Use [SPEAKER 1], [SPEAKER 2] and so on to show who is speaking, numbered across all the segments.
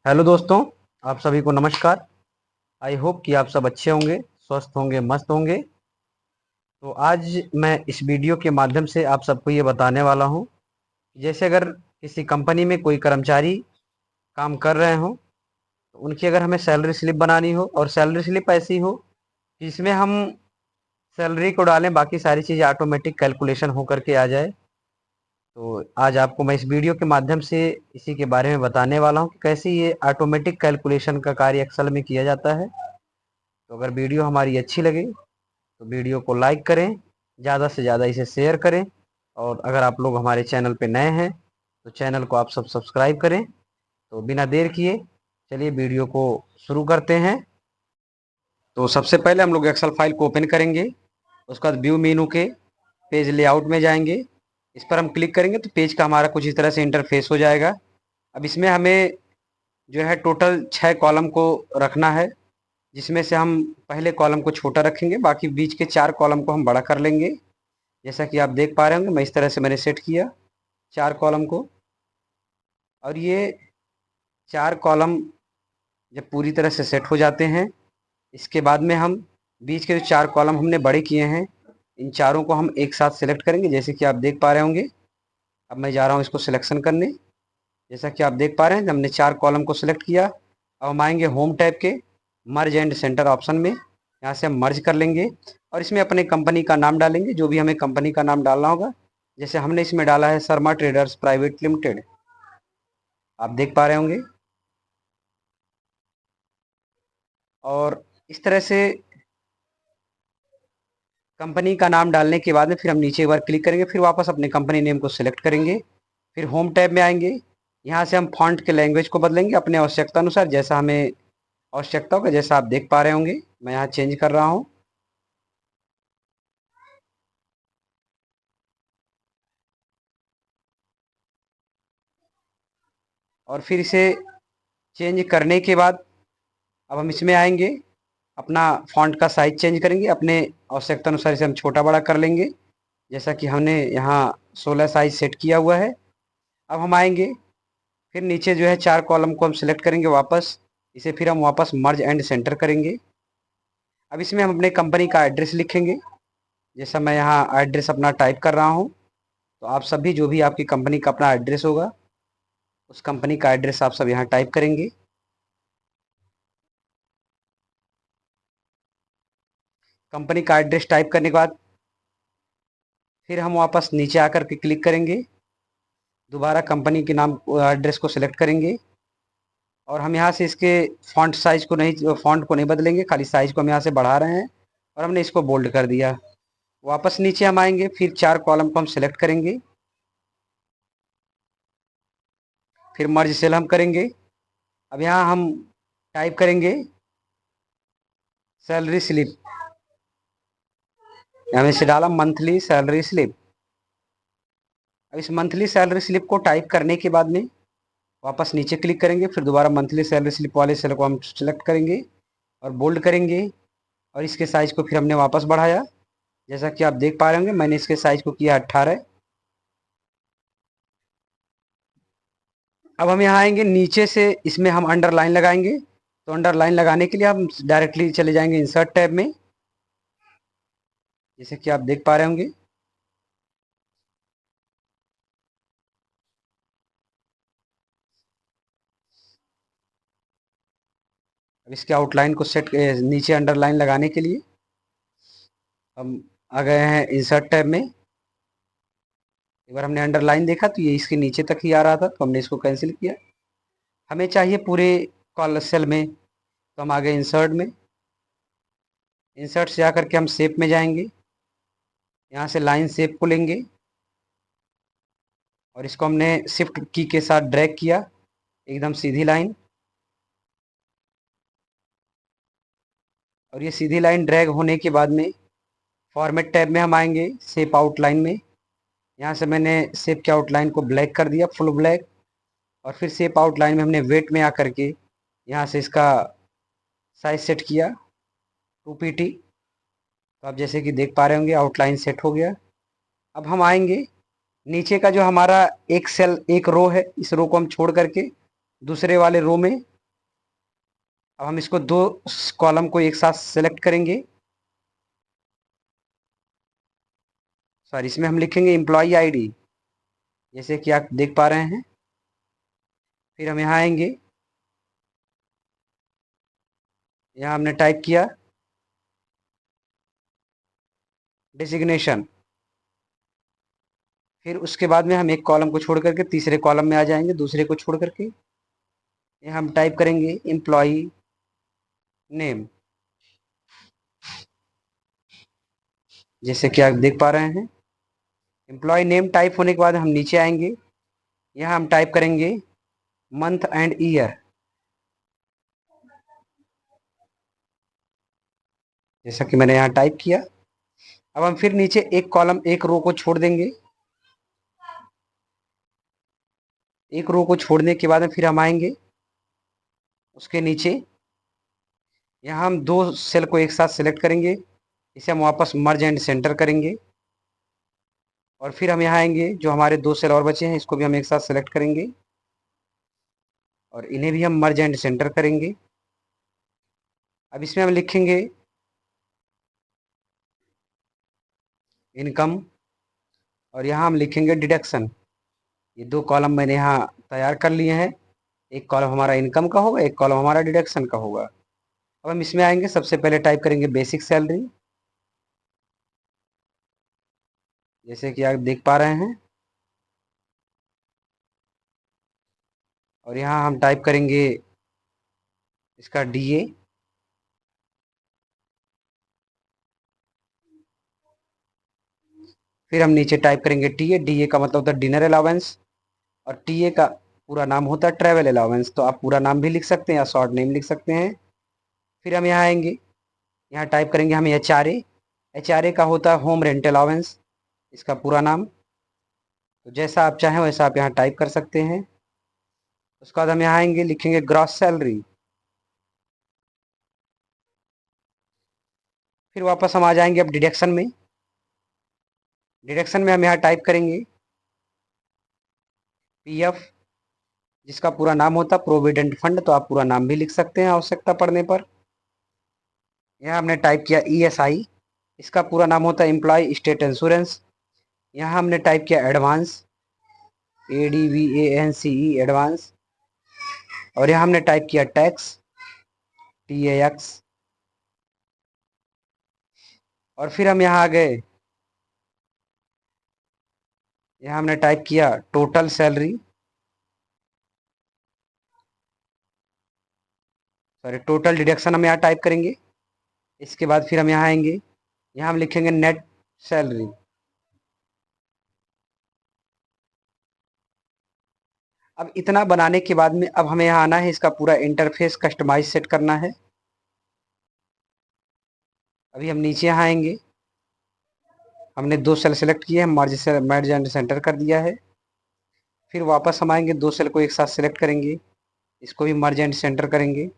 [SPEAKER 1] Hello दोस्तों, आप सभी को नमस्कार। आई होप कि आप सब अच्छे होंगे, स्वस्थ होंगे, मस्त होंगे। तो आज मैं इस वीडियो के माध्यम से आप सबको ये बताने वाला हूँ कि जैसे अगर किसी कंपनी में कोई कर्मचारी काम कर रहे हों, तो उनकी अगर हमें सैलरी स्लिप बनानी हो और सैलरी स्लिप ऐसी हो कि इसमें हम सैलरी को डालें, बाकी सारी चीज़ें ऑटोमेटिक कैलकुलेशन हो करके आ जाए। तो आज आपको मैं इस वीडियो के माध्यम से इसी के बारे में बताने वाला हूँ कि कैसे ये ऑटोमेटिक कैलकुलेशन का कार्य एक्सेल में किया जाता है। तो अगर वीडियो हमारी अच्छी लगे तो वीडियो को लाइक करें, ज़्यादा से ज़्यादा इसे शेयर करें। और अगर आप लोग हमारे चैनल पे नए हैं तो चैनल को आप सब सब्सक्राइब करें। तो बिना देर किए चलिए वीडियो को शुरू करते हैं। तो सबसे पहले हम लोग एक्सेल फाइल को ओपन करेंगे। उसके बाद व्यू मेनू के पेज लेआउट में जाएंगे। इस पर हम क्लिक करेंगे तो पेज का हमारा कुछ इस तरह से इंटरफेस हो जाएगा। अब इसमें हमें जो है टोटल 6 कॉलम को रखना है, जिसमें से हम पहले कॉलम को छोटा रखेंगे, बाकी बीच के 4 कॉलम को हम बड़ा कर लेंगे। जैसा कि आप देख पा रहे होंगे, मैं इस तरह से मैंने सेट किया 4 कॉलम को। और ये 4 कॉलम जब पूरी तरह से सेट हो जाते हैं, इसके बाद में हम बीच के जो 4 कॉलम हमने बड़े किए हैं, इन चारों को हम एक साथ सेलेक्ट करेंगे। जैसे कि आप देख पा रहे होंगे, अब मैं जा रहा हूँ इसको सिलेक्शन करने। जैसा कि आप देख पा रहे हैं, हमने 4 कॉलम को सिलेक्ट किया। अब हम आएंगे होम टैब के मर्ज एंड सेंटर ऑप्शन में, यहाँ से हम मर्ज कर लेंगे और इसमें अपने कंपनी का नाम डालेंगे, जो भी हमें कंपनी का नाम डालना होगा। जैसे हमने इसमें डाला है शर्मा ट्रेडर्स प्राइवेट लिमिटेड, आप देख पा रहे होंगे। और इस तरह से कंपनी का नाम डालने के बाद में फिर हम नीचे एक बार क्लिक करेंगे, फिर वापस अपने कंपनी नेम को सिलेक्ट करेंगे। फिर होम टैब में आएंगे, यहाँ से हम फॉन्ट के लैंग्वेज को बदलेंगे अपने आवश्यकता अनुसार, जैसा हमें आवश्यकता होगा। जैसा आप देख पा रहे होंगे, मैं यहाँ चेंज कर रहा हूँ। और फिर इसे चेंज करने के बाद अब हम इसमें आएंगे, अपना फॉन्ट का साइज चेंज करेंगे, अपने आवश्यकता अनुसार इसे हम छोटा बड़ा कर लेंगे। जैसा कि हमने यहाँ 16 साइज सेट किया हुआ है। अब हम आएंगे, फिर नीचे जो है 4 कॉलम को हम सिलेक्ट करेंगे वापस। इसे फिर हम वापस मर्ज एंड सेंटर करेंगे। अब इसमें हम अपने कंपनी का एड्रेस लिखेंगे, जैसा मैं यहाँ एड्रेस अपना टाइप कर रहा हूँ। तो आप सभी जो भी आपकी कंपनी का अपना एड्रेस होगा, उस कंपनी का एड्रेस आप सब यहाँ टाइप करेंगे। कंपनी का एड्रेस टाइप करने के बाद फिर हम वापस नीचे आकर के क्लिक करेंगे, दोबारा कंपनी के नाम एड्रेस को सिलेक्ट करेंगे। और हम यहाँ से इसके फॉन्ट को नहीं बदलेंगे, खाली साइज को हम यहाँ से बढ़ा रहे हैं और हमने इसको बोल्ड कर दिया। वापस नीचे हम आएंगे, फिर 4 कॉलम को हम सिलेक्ट करेंगे, फिर मर्ज सेल हम करेंगे। अब यहाँ हम टाइप करेंगे सैलरी स्लिप, हमने इसे डाला मंथली सैलरी स्लिप। अब इस मंथली सैलरी स्लिप को टाइप करने के बाद में वापस नीचे क्लिक करेंगे, फिर दोबारा मंथली सैलरी स्लिप वाले सेल को हम सिलेक्ट करेंगे और बोल्ड करेंगे। और इसके साइज को फिर हमने वापस बढ़ाया, जैसा कि आप देख पा रहे होंगे, मैंने इसके साइज को किया 18। अब हम यहाँ आएंगे, नीचे से इसमें हम अंडरलाइन लगाएंगे। तो अंडरलाइन लगाने के लिए हम डायरेक्टली चले जाएंगे इंसर्ट टैब में, जैसे कि आप देख पा रहे होंगे। अब इसके आउटलाइन को नीचे अंडरलाइन लगाने के लिए हम आ गए हैं इंसर्ट टैब में। एक बार हमने अंडरलाइन देखा तो ये इसके नीचे तक ही आ रहा था, तो हमने इसको कैंसिल किया। हमें चाहिए पूरे कॉल सेल में, तो हम आ गए इंसर्ट में। इंसर्ट से आकर के हम शेप में जाएंगे, यहाँ से लाइन शेप को लेंगे और इसको हमने शिफ्ट की के साथ ड्रैग किया, एकदम सीधी लाइन। और ये सीधी लाइन ड्रैग होने के बाद में फॉर्मेट टैब में हम आएंगे, शेप आउटलाइन में। यहाँ से मैंने शेप के आउटलाइन को ब्लैक कर दिया, फुल ब्लैक। और फिर शेप आउटलाइन में हमने वेट में आकर के यहाँ से इसका साइज सेट किया 2 pt। तो आप जैसे कि देख पा रहे होंगे आउटलाइन सेट हो गया। अब हम आएंगे, नीचे का जो हमारा एक सेल एक रो है, इस रो को हम छोड़ करके दूसरे वाले रो में अब हम इसको दो कॉलम को एक साथ सेलेक्ट करेंगे। सॉरी, इसमें हम लिखेंगे एम्प्लॉई आईडी, जैसे कि आप देख पा रहे हैं। फिर हम यहाँ आएंगे, यहाँ हमने टाइप किया डिजिग्नेशन। फिर उसके बाद में हम एक कॉलम को छोड़ करके तीसरे कॉलम में आ जाएंगे, दूसरे को छोड़ करके यहाँ हम टाइप करेंगे एम्प्लॉई नेम, जैसे कि आप देख पा रहे हैं। एम्प्लॉय नेम टाइप होने के बाद हम नीचे आएंगे, यहाँ हम टाइप करेंगे मंथ एंड ईयर, जैसा कि मैंने यहाँ टाइप किया। अब हम फिर नीचे एक कॉलम एक रो को छोड़ देंगे। एक रो को छोड़ने के बाद में फिर हम आएंगे उसके नीचे, यहाँ हम दो सेल को एक साथ सेलेक्ट करेंगे, इसे हम वापस मर्ज एंड सेंटर करेंगे। और फिर हम यहाँ आएंगे, जो हमारे दो सेल और बचे हैं इसको भी हम एक साथ सेलेक्ट करेंगे और इन्हें भी हम मर्ज एंड सेंटर करेंगे। अब इसमें हम लिखेंगे इनकम और यहाँ हम लिखेंगे डिडक्शन। ये दो कॉलम मैंने यहाँ तैयार कर लिए हैं, एक कॉलम हमारा इनकम का होगा, एक कॉलम हमारा डिडक्शन का होगा। अब हम इसमें आएंगे, सबसे पहले टाइप करेंगे बेसिक सैलरी, जैसे कि आप देख पा रहे हैं। और यहाँ हम टाइप करेंगे इसका डीए। फिर हम नीचे टाइप करेंगे टीए। डीए का मतलब होता है डिनर अलाउंस और टीए का पूरा नाम होता है ट्रैवल अलाउंस। तो आप पूरा नाम भी लिख सकते हैं या शॉर्ट नेम लिख सकते हैं। फिर हम यहाँ आएंगे, यहाँ टाइप करेंगे हम एचआरए। एचआरए का होता है होम रेंट अलाउंस, इसका पूरा नाम। तो जैसा आप चाहें वैसा आप यहाँ टाइप कर सकते हैं। उसके बाद हम यहाँ आएंगे, लिखेंगे ग्रॉस सैलरी। फिर वापस हम आ जाएंगे अब डिडक्शन में। डिडक्शन में हम यहाँ टाइप करेंगे पीएफ, जिसका पूरा नाम होता है प्रोविडेंट फंड। तो आप पूरा नाम भी लिख सकते हैं आवश्यकता पड़ने पर। यहाँ हमने टाइप किया ईएसआई, इसका पूरा नाम होता है एम्प्लॉय स्टेट इंश्योरेंस। यहाँ हमने टाइप किया एडवांस, ADVANCE एडवांस। और यहाँ हमने टाइप किया टैक्स, TAX। और फिर हम यहाँ आ गए, यहाँ हमने टाइप किया total salary, sorry total deduction हम यहाँ टाइप करेंगे। इसके बाद फिर हम यहाँ आएंगे, यहाँ हम लिखेंगे नेट सैलरी। अब इतना बनाने के बाद में अब हमें यहाँ आना है, इसका पूरा इंटरफेस कस्टमाइज सेट करना है। अभी हम नीचे यहाँ आएंगे, हमने दो सेल सेलेक्ट किए हैं, मर्ज एंड सेंटर कर दिया है। फिर वापस हम आएंगे, दो सेल को एक साथ सेलेक्ट करेंगे, इसको भी मर्ज एंड सेंटर करेंगे।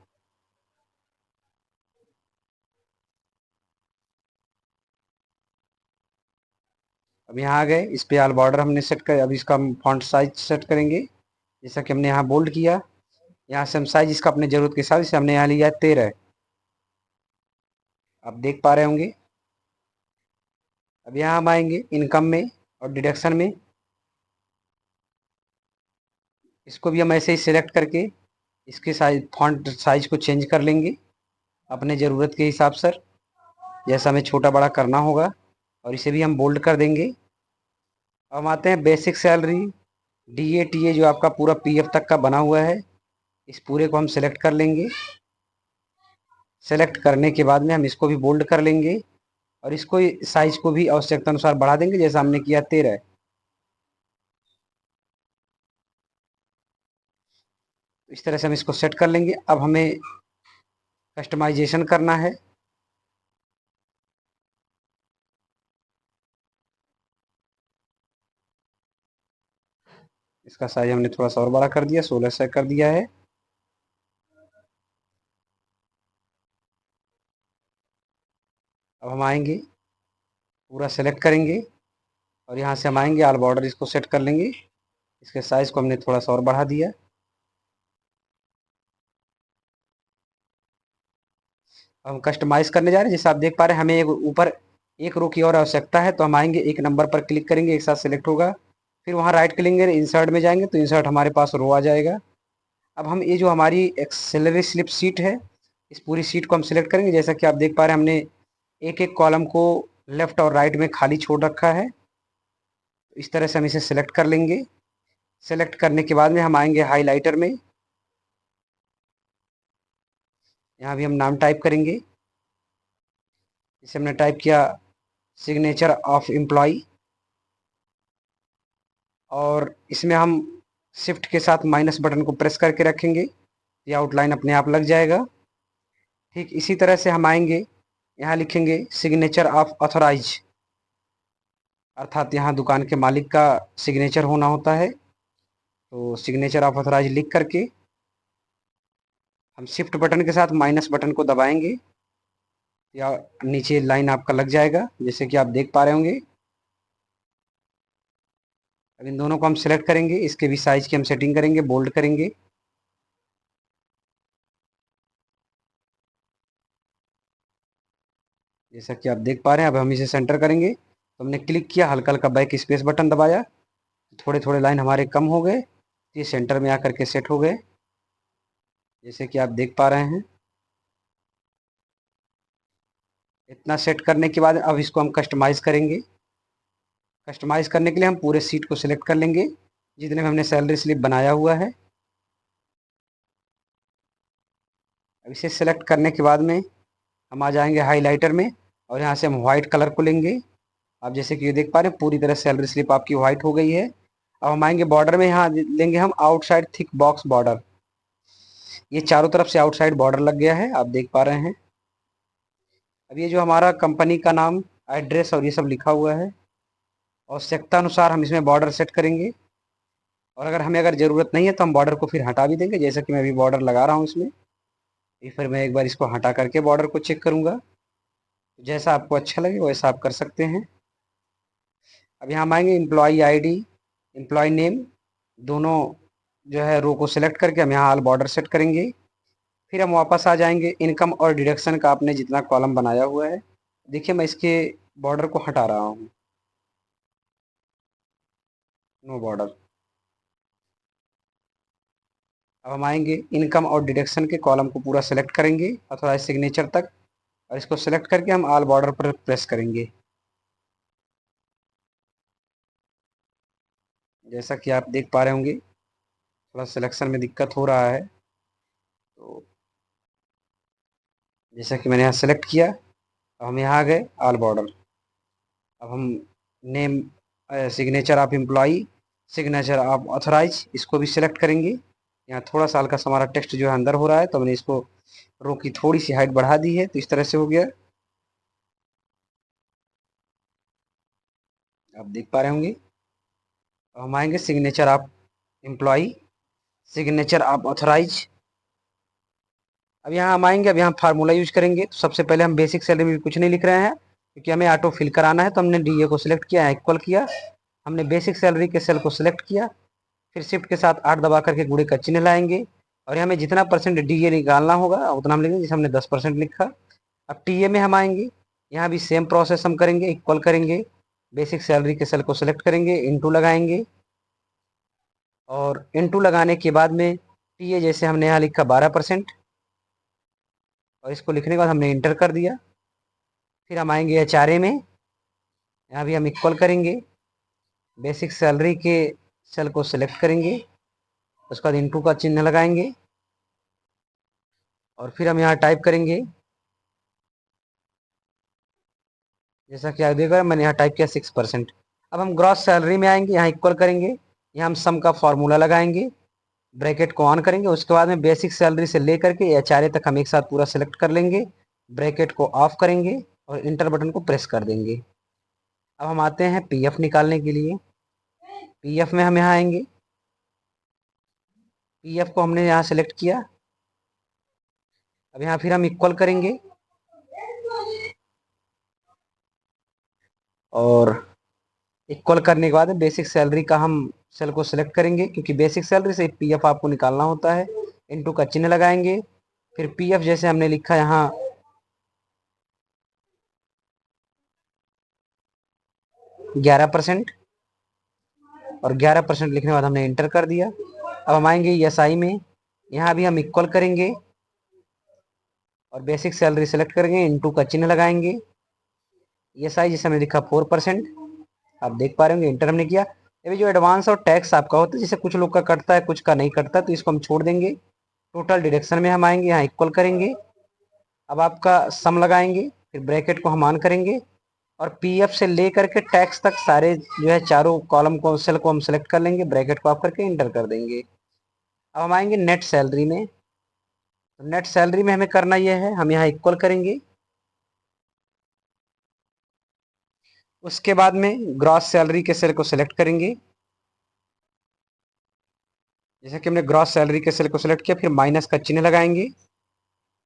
[SPEAKER 1] अब यहाँ आ गए, इस पे ऑल बॉर्डर हमने सेट कर, अब इसका हम फॉन्ट साइज सेट करेंगे, जैसा कि हमने यहाँ बोल्ड किया। यहाँ से हम साइज इसका अपने जरूरत के हिसाब से हमने यहाँ लिया 13, आप देख पा रहे होंगे। अब यहाँ हम आएंगे इनकम में और डिडक्शन में, इसको भी हम ऐसे ही सिलेक्ट करके इसके साइज फॉन्ट साइज को चेंज कर लेंगे अपने ज़रूरत के हिसाब से, जैसा हमें छोटा बड़ा करना होगा। और इसे भी हम बोल्ड कर देंगे। अब हम आते हैं बेसिक सैलरी, DATA जो आपका पूरा PF तक का बना हुआ है, इस पूरे को हम सेलेक्ट कर लेंगे। सेलेक्ट करने के बाद में हम इसको भी बोल्ड कर लेंगे और इसको साइज को भी आवश्यकता अनुसार बढ़ा देंगे, जैसा हमने किया 13। इस तरह से हम इसको सेट कर लेंगे। अब हमें कस्टमाइजेशन करना है। इसका साइज हमने थोड़ा सा और बड़ा कर दिया, 16 से कर दिया है। अब हम आएंगे, पूरा सेलेक्ट करेंगे और यहाँ से हम आएंगे ऑल बॉर्डर, इसको सेट कर लेंगे। इसके साइज को हमने थोड़ा सा और बढ़ा दिया। हम कस्टमाइज़ करने जा रहे हैं। जैसे आप देख पा रहे हैं हमें एक ऊपर एक रो की और आवश्यकता है, तो हम आएँगे एक नंबर पर क्लिक करेंगे, एक साथ सेलेक्ट होगा। फिर वहाँ राइट क्लिक करेंगे, इंसर्ट में जाएँगे तो इंसर्ट हमारे पास रो आ जाएगा। अब हम ये जो हमारी एक सैलरी स्लिप शीट है, इस पूरी शीट को हम सिलेक्ट करेंगे। जैसा कि आप देख पा रहे हैं हमने एक-एक कॉलम को लेफ्ट और राइट में खाली छोड़ रखा है। इस तरह से हम इसे सिलेक्ट कर लेंगे। सेलेक्ट करने के बाद में हम आएँगे हाइलाइटर में। यहाँ भी हम नाम टाइप करेंगे। जैसे हमने टाइप किया सिग्नेचर ऑफ एम्प्लॉय, और इसमें हम शिफ्ट के साथ माइनस बटन को प्रेस करके रखेंगे, ये आउटलाइन अपने आप लग जाएगा। ठीक इसी तरह से हम आएंगे, यहाँ लिखेंगे सिग्नेचर ऑफ ऑथराइज, अर्थात यहाँ दुकान के मालिक का सिग्नेचर होना होता है। तो सिग्नेचर ऑफ ऑथराइज लिख करके हम शिफ्ट बटन के साथ माइनस बटन को दबाएंगे, या नीचे लाइन आपका लग जाएगा जैसे कि आप देख पा रहे होंगे। अब इन दोनों को हम सिलेक्ट करेंगे, इसके भी साइज की हम सेटिंग करेंगे, बोल्ड करेंगे। जैसा कि आप देख पा रहे हैं, अब हम इसे सेंटर करेंगे। तो हमने क्लिक किया, हल्का हल्का बैक स्पेस बटन दबाया, थोड़े थोड़े लाइन हमारे कम हो गए, ये सेंटर में आकर के सेट हो गए जैसे कि आप देख पा रहे हैं। इतना सेट करने के बाद अब इसको हम कस्टमाइज़ करेंगे। कस्टमाइज़ करने के लिए हम पूरे सीट को सिलेक्ट कर लेंगे जितने में हमने सैलरी स्लिप बनाया हुआ है। अब इसे सेलेक्ट करने के बाद में हम आ जाएंगे हाइलाइटर में, और यहाँ से हम व्हाइट कलर को लेंगे। आप जैसे कि ये देख पा रहे हैं पूरी तरह सैलरी स्लिप आपकी व्हाइट हो गई है। अब हम आएंगे बॉर्डर में, यहाँ लेंगे हम आउटसाइड थिक बॉक्स बॉर्डर। ये चारों तरफ से आउटसाइड बॉर्डर लग गया है, आप देख पा रहे हैं। अब ये जो हमारा कंपनी का नाम, एड्रेस और ये सब लिखा हुआ है, आवश्यकता अनुसार हम इसमें बॉर्डर सेट करेंगे, और अगर हमें ज़रूरत नहीं है तो हम बॉर्डर को फिर हटा भी देंगे। जैसा कि मैं अभी बॉर्डर लगा रहा हूँ इसमें, फिर मैं एक बार इसको हटा करके बॉर्डर को चेक करूँगा। जैसा आपको अच्छा लगे वैसा आप कर सकते हैं। अब यहाँ हम आएंगे एम्प्लॉई आईडी, एम्प्लॉय नेम, दोनों जो है रो को सिलेक्ट करके हम यहाँ ऑल बॉर्डर सेट करेंगे। फिर हम वापस आ जाएंगे, इनकम और डिडक्शन का आपने जितना कॉलम बनाया हुआ है, देखिए मैं इसके बॉर्डर को हटा रहा हूँ, नो बॉर्डर। अब हम आएंगे इनकम और डिडक्शन के कॉलम को पूरा सेलेक्ट करेंगे अथवा सिग्नेचर तक, और इसको सेलेक्ट करके हम ऑल बॉर्डर पर प्रेस करेंगे। जैसा कि आप देख पा रहे होंगे थोड़ा सिलेक्शन में दिक्कत हो रहा है। तो जैसा कि मैंने यहाँ सेलेक्ट किया, अब हम यहाँ आ गए ऑल बॉर्डर। अब हम name, signature of employee, signature of authorize, इसको भी सिलेक्ट करेंगे। यहाँ थोड़ा सा हल्का सा हमारा टेक्स्ट जो है अंदर हो रहा है, तो मैंने इसको रो की थोड़ी सी हाइट बढ़ा दी है, तो इस तरह से हो गया, आप देख पा रहे होंगे। अब हम आएंगे signature of employee, signature of authorize. अब यहाँ हम आएंगे, अब यहाँ फार्मूला यूज करेंगे। तो सबसे पहले हम बेसिक सैलरी में कुछ नहीं लिख रहे हैं क्योंकि हमें ऑटो फिल कराना है, तो हमने डीए को सिलेक्ट किया, इक्वल किया, हमने बेसिक सैलरी के सेल को सिलेक्ट किया, फिर शिफ्ट के साथ 8 दबा करके गुणे का चिन्ह लाएंगे, और हमें जितना परसेंट डीए निकालना होगा उतना हम लिखेंगे। जैसे हमने 10% लिखा। अब टीए में हम आएंगे, यहाँ भी सेम प्रोसेस हम करेंगे, इक्वल करेंगे, बेसिक सैलरी के सेल को सिलेक्ट करेंगे, इंटू लगाएंगे, और इंटू लगाने के बाद में टीए जैसे हमने यहाँ लिखा 12%, और इसको लिखने के बाद हमने इंटर कर दिया। फिर हम आएंगे एचआरए में, यहाँ भी हम इक्वल करेंगे, बेसिक सैलरी के सेल को सिलेक्ट करेंगे, उसके बाद इंटू का चिन्ह लगाएंगे, और फिर हम यहाँ टाइप करेंगे, जैसा कि आप देख रहे हैं मैंने यहाँ टाइप किया 6%। अब हम ग्रॉस सैलरी में आएंगे, यहाँ इक्वल करेंगे, यहाँ हम सम का फॉर्मूला लगाएंगे, ब्रैकेट को ऑन करेंगे, उसके बाद में बेसिक सैलरी से लेकर के एचआरए तक हम एक साथ पूरा सेलेक्ट कर लेंगे, ब्रैकेट को ऑफ करेंगे और इंटर बटन को प्रेस कर देंगे। अब हम आते हैं पीएफ निकालने के लिए। पीएफ में हम यहाँ आएंगे, पीएफ को हमने यहाँ सेलेक्ट किया। अब यहाँ फिर हम इक्वल करेंगे, और इक्वल करने के बाद बेसिक सैलरी का हम सेल को सिलेक्ट करेंगे, क्योंकि बेसिक सैलरी से पीएफ आपको निकालना होता है। इनटू का चिन्ह लगाएंगे, फिर पीएफ जैसे हमने लिखा यहाँ 11%, और 11% लिखने के बाद हमने इंटर कर दिया। अब हम आएंगे ESI में, यहाँ भी हम इक्वल करेंगे और बेसिक सैलरी सेलेक्ट करेंगे, इनटू का चिन्ह लगाएंगे। ESI जिसे हमने लिखा 4%, आप देख पा रहे होंगे, इंटर हमने किया। अभी जो एडवांस और टैक्स आपका होता है, जैसे कुछ लोग का कटता है कुछ का नहीं कटता, तो इसको हम छोड़ देंगे। टोटल डिडक्शन में हम आएंगे, यहाँ इक्वल करेंगे। अब आपका सम लगाएंगे, फिर ब्रैकेट को हम ऑन करेंगे और PF से लेकर के टैक्स तक सारे जो है चारों कॉलम को, सेल को हम सेलेक्ट कर लेंगे, ब्रैकेट को ऑफ करके इंटर कर देंगे। अब हम आएंगे नेट सैलरी में। तो नेट सैलरी में हमें करना यह है, हम यहाँ इक्वल करेंगे। उसके बाद में ग्रॉस सैलरी के सेल को सिलेक्ट करेंगे, जैसे कि हमने ग्रॉस सैलरी के सेल को सिलेक्ट किया, फिर माइनस का चिन्ह लगाएंगे,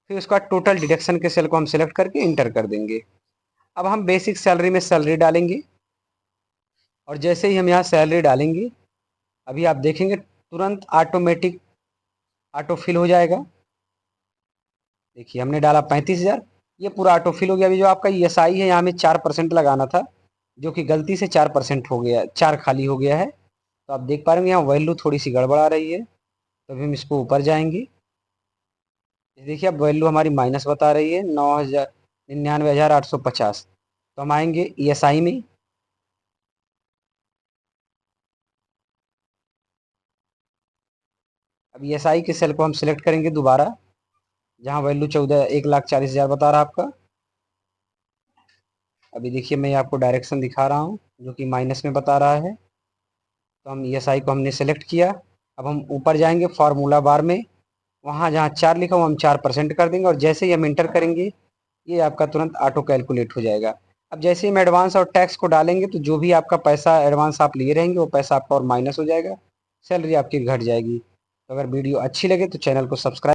[SPEAKER 1] फिर उसका टोटल डिडक्शन के सेल को हम सिलेक्ट करके इंटर कर देंगे। अब हम बेसिक सैलरी में सैलरी डालेंगे, और जैसे ही हम यहाँ सैलरी डालेंगे, अभी आप देखेंगे तुरंत ऑटोमेटिक ऑटो फिल हो जाएगा। देखिए हमने डाला 35,000, ये पूरा ऑटो फिल हो गया। अभी जो आपका ESI है, यहाँ में 4% लगाना था, जो कि गलती से 4% हो गया, 4 खाली हो गया है। तो आप देख पा रहे होंगे यहाँ वैल्यू थोड़ी सी गड़बड़ आ रही है, तो अभी हम इसको ऊपर जाएंगे। देखिए अब वैल्यू हमारी माइनस बता रही है, 99,850। तो हम आएंगे ESI में, अब ESI के सेल को हम सिलेक्ट करेंगे दोबारा, जहाँ वैल्यू 1,40,000 बता रहा है आपका। अभी देखिए मैं आपको डायरेक्शन दिखा रहा हूँ, जो कि माइनस में बता रहा है। तो हम ESI को हमने सेलेक्ट किया। अब हम ऊपर जाएंगे फार्मूला बार में, वहाँ जहाँ 4 लिखा हुआ हम 4% कर देंगे, और जैसे ही हम इंटर करेंगे, ये आपका तुरंत ऑटो कैलकुलेट हो जाएगा। अब जैसे ही हम एडवांस और टैक्स को डालेंगे, तो जो भी आपका पैसा एडवांस आप लिए रहेंगे, वो पैसा आपका और माइनस हो जाएगा, सैलरी आपकी घट जाएगी। तो अगर वीडियो अच्छी लगे तो चैनल को सब्सक्राइब